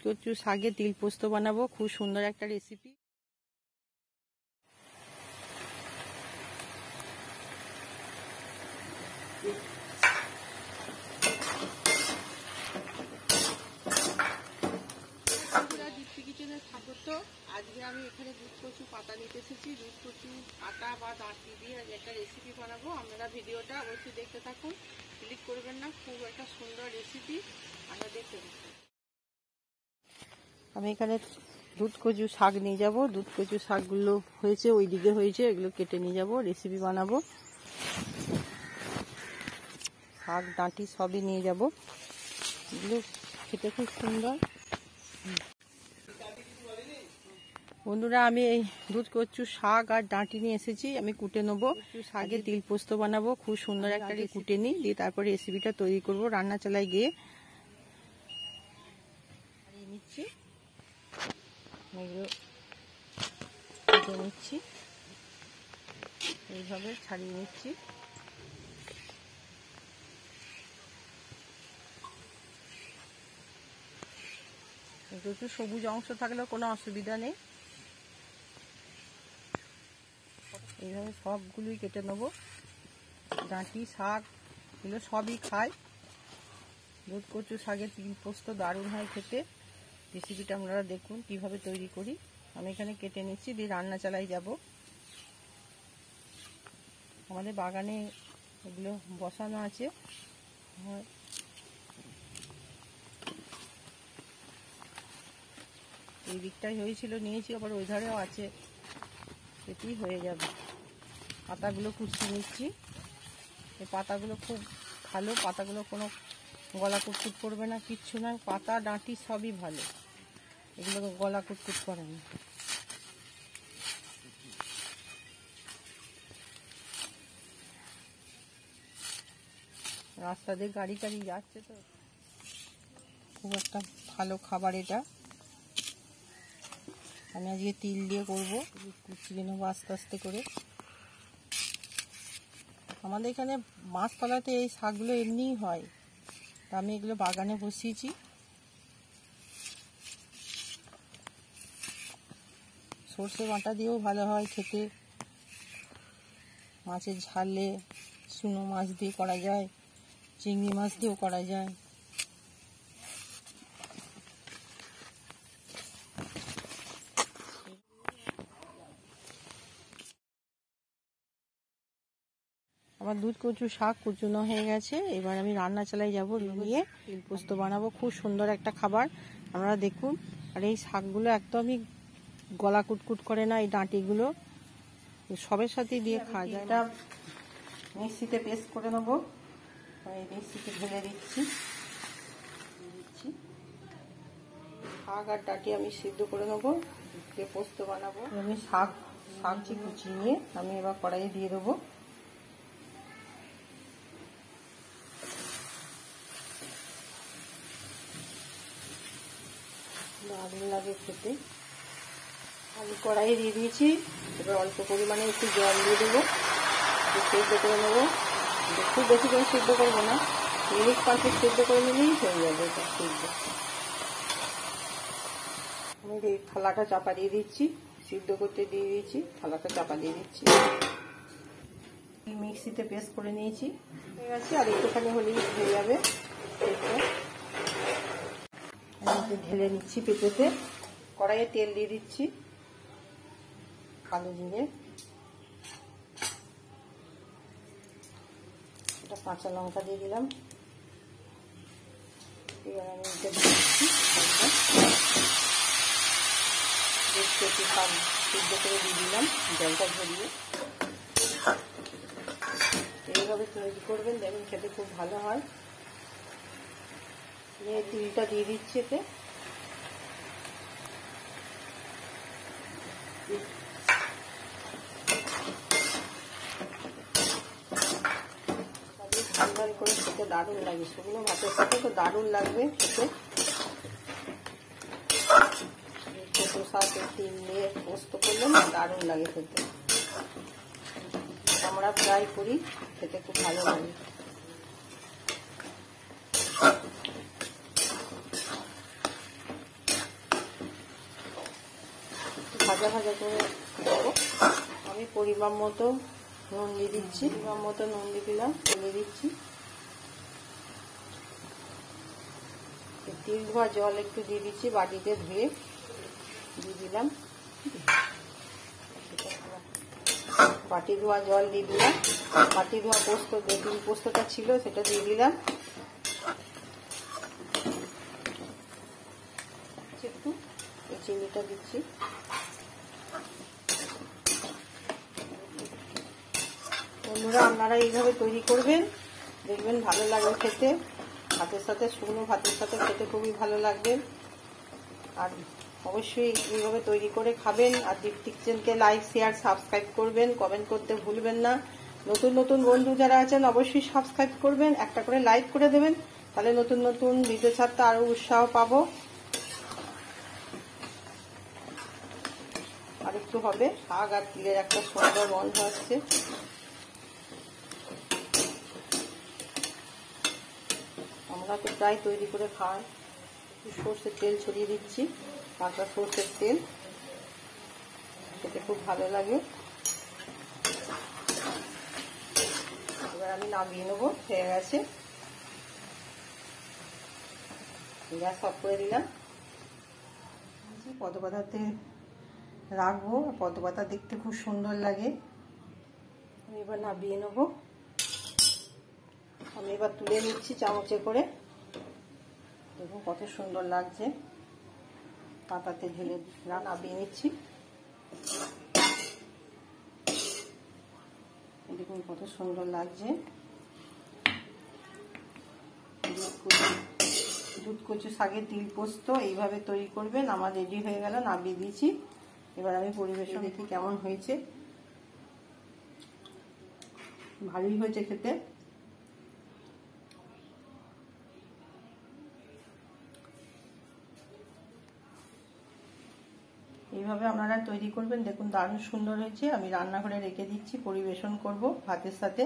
কচু শাকে তিল পোস্ত বানাবো, খুব সুন্দর একটা রেসিপি। আজকে আমি এখানে দুধ কচু পাতা নিতে এসেছি। দুধ কচু পাতা বা ডাঁটি দিয়ে একটা রেসিপি বানাবো। আপনারা ভিডিওটা অবশ্যই দেখতে থাকুন, ক্লিক করবেন না। খুব একটা সুন্দর রেসিপি, আপনারা দেখতে থাকুন। আমি এখানে দুধ কচু শাক নিয়ে যাব। দুধ কচু শাকগুলো হয়েছে, ওই দিকে হয়েছে, এগুলো কেটে নিয়ে যাব, রেসিপি বানাবো। শাক ডাঁটি সবই নিয়ে যাব, এগুলো খেতে খুব সুন্দর। বন্ধুরা, আমি এই দুধ কচু শাক আর ডাঁটি নিয়ে এসেছি, আমি কুটে নেবো। শাকে তিল পোস্ত বানাবো, খুব সুন্দর একটা কুটে নিই, দিয়ে তারপরে রেসিপিটা তৈরি করব। রান্না চালায় গিয়ে নিচ্ছি, এগুলো কেটে নিচ্ছি, এইভাবে ছাড়িয়ে নিচ্ছি। একটু সবুজ অংশ থাকলেও কোনো অসুবিধা নেই। এইভাবে সবগুলোই কেটে নেবো। ডাঁটি শাক এগুলো সবই খায়। দুধ কচু শাকের তিল পোস্ত দারুণ হয় খেতে। রেসিপিটা আপনারা দেখুন কিভাবে তৈরি করি। আমি এখানে কেটে নিচ্ছি, দিয়ে রান্না চালাই যাব। আমাদের বাগানে এগুলো বসানো আছে। এই দিকটাই হয়েছিল, নিয়েছি, আবার ওই ধারেও আছে, সেটি হয়ে যাবে। পাতাগুলো কুচিয়ে নিচ্ছি। এই পাতাগুলো খুব ভালো, পাতাগুলো কোনো গলা কুটকুট করবে না, কিচ্ছু না। পাতা ডাঁটি সবই ভালো, এগুলো গলা কুটকুট করে না। রাস্তা দিয়ে গাড়ি টাড়ি যাচ্ছে, তো খুব একটা ভালো খাবার এটা। আমি আজকে তিল দিয়ে করবো, কুচিয়ে নেবো আস্তে আস্তে করে। আমাদের এখানে মাছতলাতে এই শাকগুলো এমনিই হয়, তা আমি এগুলো বাগানে বসিয়েছি। সর্ষে বাটা দিয়েও ভালো হয় খেতে, মাছের ঝালে, চুনো মাছ দিয়ে করা যায়, চিংড়ি মাছ দিয়েও করা যায়। আমার দুধ কচু শাক কুচুনো হয়ে গেছে, এবার আমি রান্না চালাই যাব। নিয়ে তিল পোস্ত বানাবো, খুব সুন্দর একটা খাবার, আপনারা দেখুন। আর এই শাকগুলো একদমই গলা কুটকুট করে না, এই ডাঁটিগুলো সবের সাথে দিয়ে খাওয়া যায়। এটা মিক্সিতে পেস্ট করে নেবো, এই মিক্সিতে ঢেলে দিচ্ছি। শাক আর ডাঁটি আমি সিদ্ধ করে নেবো, দিয়ে পোস্ত বানাবো। আমি শাকটি কুচিয়ে নিয়ে আমি এবার কড়াইয়ে দিয়ে দেবো। দারুণ লাগে খেতে। আমি কড়াইয়ে দিয়ে দিয়েছি, এবার অল্প পরিমাণে একটু জল দিয়ে দেবো, সেদ্ধ করে নেবো। খুব বেশি করে সিদ্ধ করবো না, মিনিট 5 সিদ্ধ করে নিলেই হয়ে যাবে এটা সিদ্ধ। আমি এই থালাটা চাপা দিয়ে দিচ্ছি, সিদ্ধ করতে দিয়ে দিয়েছি, থালাটা চাপা দিয়ে দিচ্ছি। মিক্সিতে পেস্ট করে নিয়েছি, হয়ে গেছে। আর একটুখানি হলেই হয়ে যাবে। ঢেলে নিচ্ছি পেঁপেতে। কড়াইয়ে তেল দিয়ে দিচ্ছি, কালো জিরে, এটা কাঁচা লঙ্কা দিয়ে দিলাম। এবার আমি এটা দিয়ে দিচ্ছি একটু শাক সিদ্ধ করে দিয়ে দিলাম, জলটা ঝরিয়ে। এইভাবে তৈরি করবেন, দেখুন খেতে খুব ভালো হয়। তিলটা দিয়ে দিচ্ছি এতে। ঝাল করে খেতে দারুণ লাগে, শুকনো ভাতের সাথে তো দারুণ লাগবে খেতে। কচু শাক তিল দিয়ে পোস্ত করলে না দারুণ লাগে খেতে। আমরা প্রায় করি, খেতে খুব ভালো লাগে। ভাজা ভাজা করে দেবো। আমি পরিমাণ মতো নুন দিয়ে দিচ্ছি, পরিমাণ মতো নুন দিয়ে দিলাম, তুলে দিচ্ছি। তিল ধোয়া জল একটু দিয়ে দিচ্ছি, বাটিতে ধুয়ে দিয়ে দিলাম। বাটি ধোয়া জল দিয়ে দিলাম, বাটি ধোয়া পোস্ত, যে তিল পোস্তটা ছিল সেটা দিয়ে দিলাম। একটু এই চিনিটা দিচ্ছি। বন্ধুরা, আপনারা এইভাবে তৈরি করবেন, দেখবেন ভালো লাগবে খেতে। ভাতের সাথে, শুকনো ভাতের সাথে খেতে খুবই ভালো লাগবে। আর অবশ্যই এইভাবে তৈরি করে খাবেন। আর দীপ্তি কিচেনকে লাইক, শেয়ার, সাবস্ক্রাইব করবেন, কমেন্ট করতে ভুলবেন না। নতুন নতুন বন্ধু যারা আছেন অবশ্যই সাবস্ক্রাইব করবেন, একটা করে লাইক করে দেবেন, তাহলে নতুন নতুন ভিডিও ছাড়তে আরো উৎসাহ পাবো। আর একটু হবে, শাক আর তিলের একটা সুন্দর গন্ধ আসছে। আমরা তো প্রায় তৈরি করে খাই। সর্ষের তেল ছড়িয়ে দিচ্ছি, পাতলা সর্ষের তেল, খেতে খুব ভালো লাগে। এবার আমি নামিয়ে নেবো, হয়ে গেছে। গ্যাস অফ করে দিলাম। পদ্মপাতাতে রাখবো, পদ্মপাতা দেখতে খুব সুন্দর লাগে। আমি এবার নামিয়ে নেবো। আমি এবার তুলে নিচ্ছি চামচে করে। দেখুন কত সুন্দর লাগছে, পাতাতে ঢেলে নামিয়ে নিচ্ছি। দেখুন কত সুন্দর লাগছে। দুধ কচু শাকের তিল পোস্ত এইভাবে তৈরি করবেন। আমার রেডি হয়ে গেল, নামিয়ে দিয়েছি। এবার আমি পরিবেশন দেখি কেমন হয়েছে। ভালোই হয়েছে খেতে। এইভাবে আপনারা তৈরি করবেন, দেখুন দারুণ সুন্দর হয়েছে। আমি রান্নাঘরে রেখে দিচ্ছি, পরিবেশন করব ভাতের সাথে।